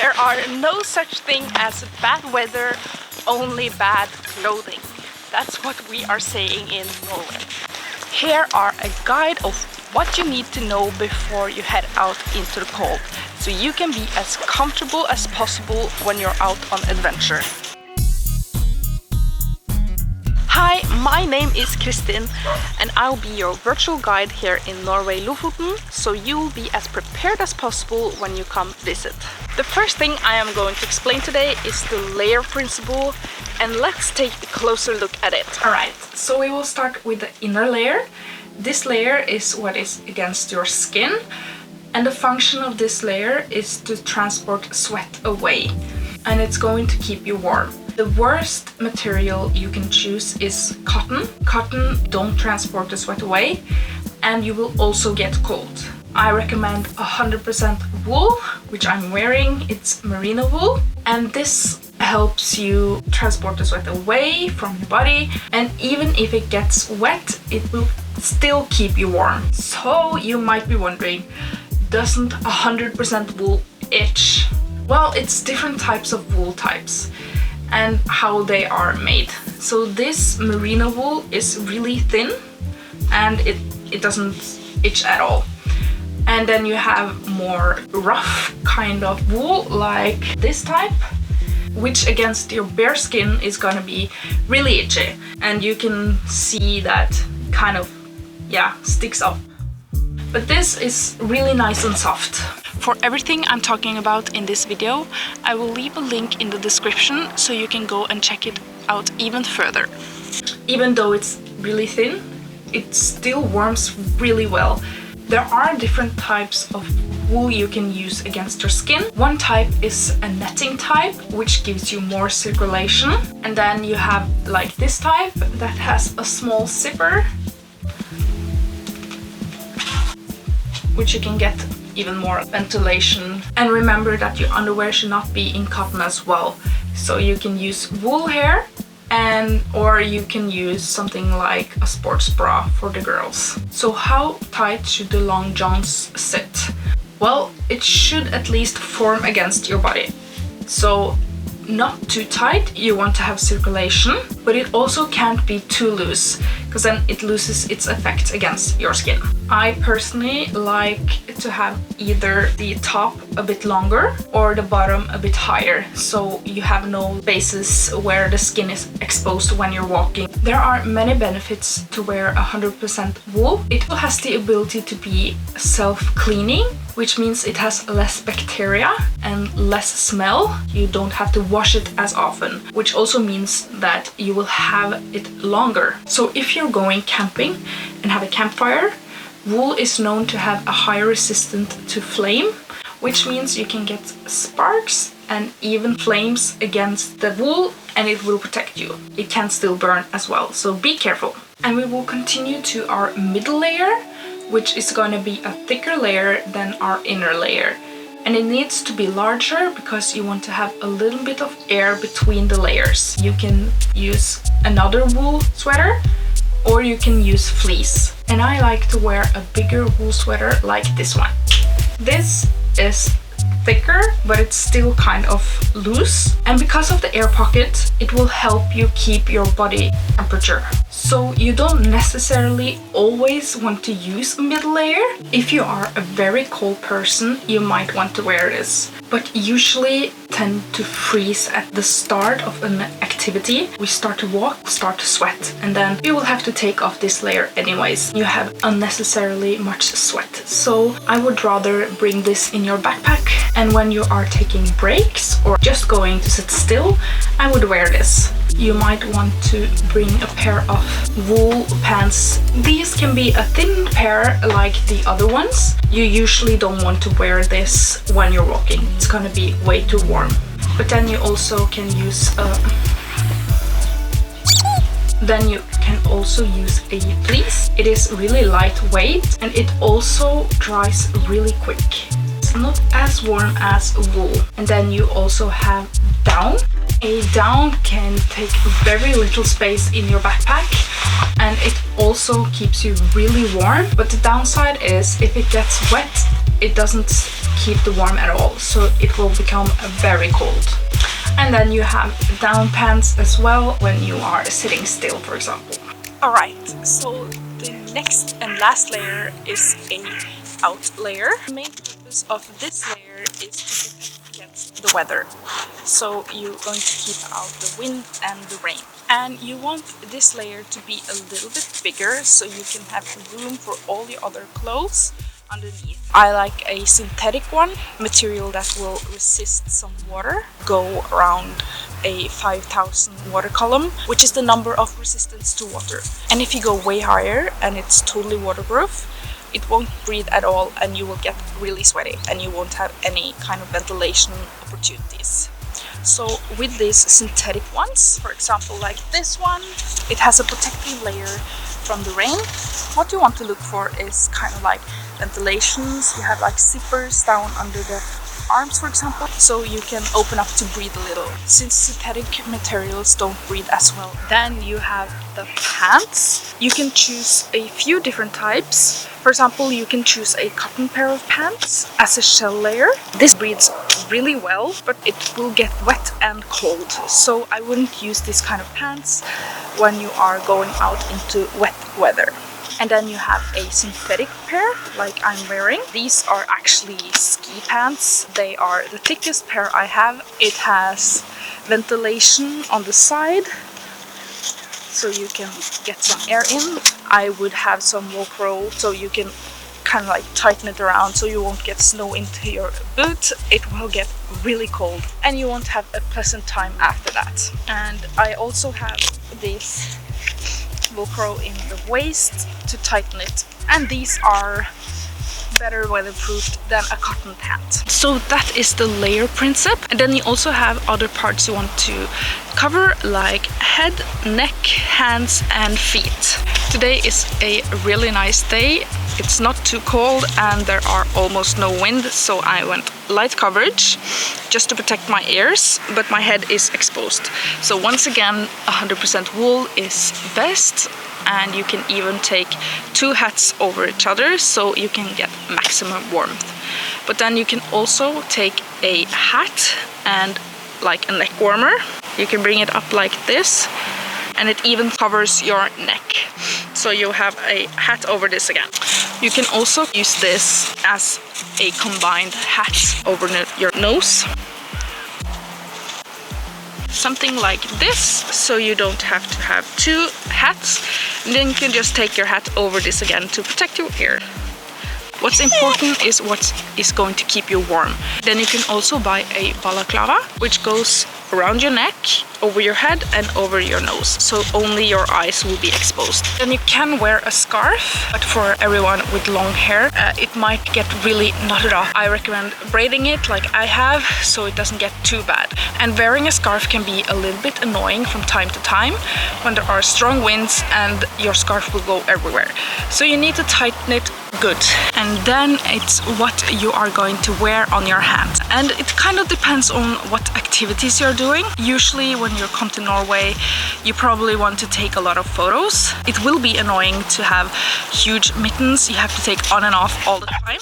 There are no such thing as bad weather, only bad clothing. That's what we are saying in Norway. Here are a guide of what you need to know before you head out into the cold, so you can be as comfortable as possible when you're out on adventure. Hi, my name is Kristin and I'll be your virtual guide here in Norway, Lofoten, so you'll be as prepared as possible when you come visit. The first thing I am going to explain today is the layer principle, and let's take a closer look at it. Alright, so we will start with the inner layer. This layer is what is against your skin, and the function of this layer is to transport sweat away, and it's going to keep you warm. The worst material you can choose is cotton. Cotton don't transport the sweat away, and you will also get cold. I recommend 100% wool, which I'm wearing. It's merino wool, and this helps you transport the sweat away from your body, and even if it gets wet, it will still keep you warm. So you might be wondering, doesn't 100% wool itch? Well, it's different types of wool types and how they are made. So this merino wool is really thin and it doesn't itch at all. And then you have more rough kind of wool like this type, which against your bare skin is gonna be really itchy, and you can see that kind of, yeah, sticks up. But this is really nice and soft. For everything I'm talking about in this video, I will leave a link in the description so you can go and check it out even further. Even though it's really thin, it still warms really well. There are different types of wool you can use against your skin. One type is a netting type, which gives you more circulation. And then you have like this type that has a small zipper, which you can get even more ventilation. And remember that your underwear should not be in cotton as well. So you can use wool hair, or you can use something like a sports bra for the girls. So how tight should the long johns sit? Well, it should at least form against your body. So not too tight, you want to have circulation, but it also can't be too loose, because then it loses its effect against your skin. I personally like to have either the top a bit longer or the bottom a bit higher, so you have no bases where the skin is exposed when you're walking. There are many benefits to wear 100% wool. It has the ability to be self-cleaning, which means it has less bacteria and less smell. You don't have to wash it as often, which also means that you will have it longer. So if you're going camping and have a campfire, wool is known to have a higher resistance to flame, which means you can get sparks and even flames against the wool, and it will protect you. It can still burn as well, so be careful. And we will continue to our middle layer, which is going to be a thicker layer than our inner layer. And it needs to be larger because you want to have a little bit of air between the layers. You can use another wool sweater, or you can use fleece. And I like to wear a bigger wool sweater like this one. This is thicker, but it's still kind of loose. And because of the air pocket, it will help you keep your body temperature. So you don't necessarily always want to use a middle layer. If you are a very cold person, you might want to wear this. But usually tend to freeze at the start of an activity. We start to walk, start to sweat, and then you will have to take off this layer anyways. You have unnecessarily much sweat. So I would rather bring this in your backpack, and when you are taking breaks or just going to sit still, I would wear this. You might want to bring a pair of wool pants. These can be a thin pair like the other ones. You usually don't want to wear this when you're walking. It's gonna be way too warm. But then you also can use a fleece. It is really lightweight and it also dries really quick. It's not as warm as wool. And then you also have down. A down can take very little space in your backpack, and it also keeps you really warm. But the downside is if it gets wet, it doesn't keep the warm at all, so it will become very cold. And then you have down pants as well when you are sitting still, for example. Alright, so the next and last layer is a out layer. The main purpose of this layer is to protect against the weather. So you're going to keep out the wind and the rain. And you want this layer to be a little bit bigger so you can have room for all the other clothes underneath. I like a synthetic one, material that will resist some water, go around a 5,000 water column, which is the number of resistance to water. And if you go way higher and it's totally waterproof, it won't breathe at all and you will get really sweaty and you won't have any kind of ventilation opportunities. So with these synthetic ones, for example like this one, it has a protective layer from the rain. What you want to look for is kind of like ventilations. You have like zippers down under the arms, for example, so you can open up to breathe a little, since synthetic materials don't breathe as well. Then you have the pants. You can choose a few different types. For example, you can choose a cotton pair of pants as a shell layer. This breathes really well, but it will get wet and cold, so I wouldn't use this kind of pants when you are going out into wet weather. And then you have a synthetic pair like I'm wearing. These are actually ski pants. They are the thickest pair I have. It has ventilation on the side so you can get some air in. I would have some Velcro so you can kind of like tighten it around so you won't get snow into your boot. It will get really cold and you won't have a pleasant time after that. And I also have this Velcro in the waist to tighten it, and these are better weatherproofed than a cotton pant. So that is the layer principle. And then you also have other parts you want to cover, like head, neck, hands and feet. Today is a really nice day. It's not too cold and there are almost no wind, so I went light coverage just to protect my ears, but my head is exposed. So once again, 100% wool is best, and you can even take 2 hats over each other so you can get maximum warmth. But then you can also take a hat and like a neck warmer. You can bring it up like this, and it even covers your neck, so you have a hat over this again. You can also use this as a combined hat over your nose, something like this, so you don't have to have 2 hats. And then you can just take your hat over this again to protect your ear. What's important is what is going to keep you warm. Then you can also buy a balaclava, which goes around your neck, over your head and over your nose, so only your eyes will be exposed. Then you can wear a scarf, but for everyone with long hair, it might get really knotted off. I recommend braiding it like I have, so it doesn't get too bad. And wearing a scarf can be a little bit annoying from time to time when there are strong winds and your scarf will go everywhere. So you need to tighten it good. And then it's what you are going to wear on your hands. And it kind of depends on what activities you're doing. Usually when you come to Norway, you probably want to take a lot of photos. It will be annoying to have huge mittens you have to take on and off all the time.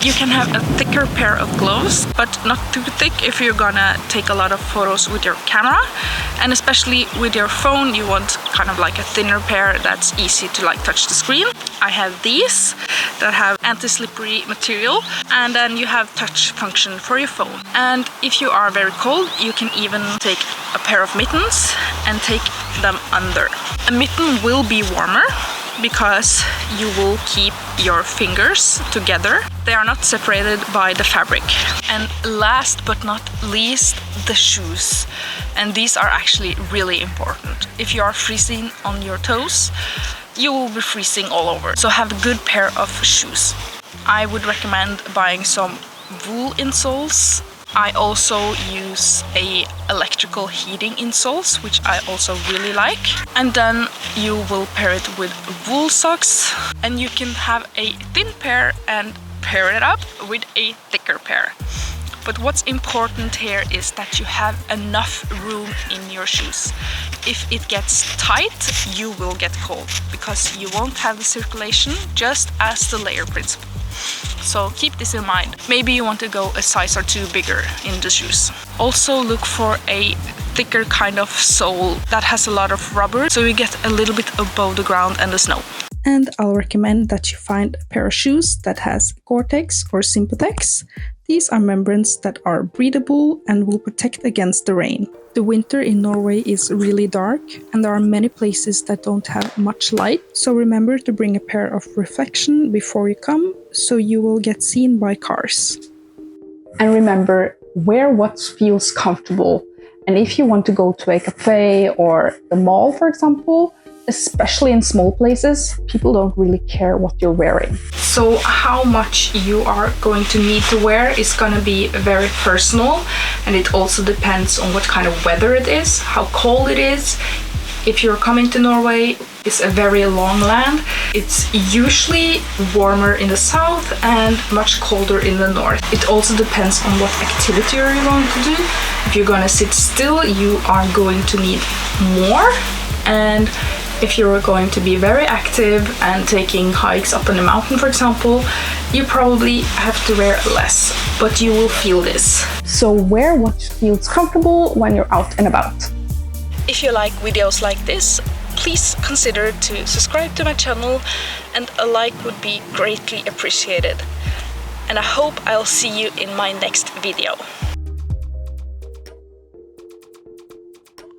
You can have a thicker pair of gloves, but not too thick if you're gonna take a lot of photos with your camera. And especially with your phone, you want kind of like a thinner pair that's easy to like touch the screen. I have these that have anti-slippery material, and then you have touch function for your phone. And if you are very cold, you can even take a pair of mittens and take them under. A mitten will be warmer because you will keep your fingers together. They are not separated by the fabric. And last but not least, the shoes. And these are actually really important. If you are freezing on your toes, you will be freezing all over. So have a good pair of shoes. I would recommend buying some wool insoles. I also use a electrical heating insoles, which I also really like. And then you will pair it with wool socks, and you can have a thin pair and pair it up with a thicker pair. But what's important here is that you have enough room in your shoes. If it gets tight, you will get cold because you won't have the circulation, just as the layer principle. so keep this in mind. Maybe you want to go a size or two bigger in the shoes. Also look for a thicker kind of sole that has a lot of rubber, so you get a little bit above the ground and the snow. And I'll recommend that you find a pair of shoes that has Gore-Tex or Sympatex. These are membranes that are breathable and will protect against the rain. The winter in Norway is really dark and there are many places that don't have much light, so remember to bring a pair of reflection before you come, so you will get seen by cars. And remember, wear what feels comfortable. And if you want to go to a cafe or the mall, for example, especially in small places, people don't really care what you're wearing. So how much you are going to need to wear is gonna be very personal, and it also depends on what kind of weather it is, how cold it is. If you're coming to Norway, it's a very long land. It's usually warmer in the south and much colder in the north. It also depends on what activity you're going to do. If you're gonna sit still, you are going to need more. And if you're going to be very active and taking hikes up on the mountain, for example, you probably have to wear less, but you will feel this. So wear what feels comfortable when you're out and about. If you like videos like this, please consider to subscribe to my channel, and a like would be greatly appreciated. And I hope I'll see you in my next video.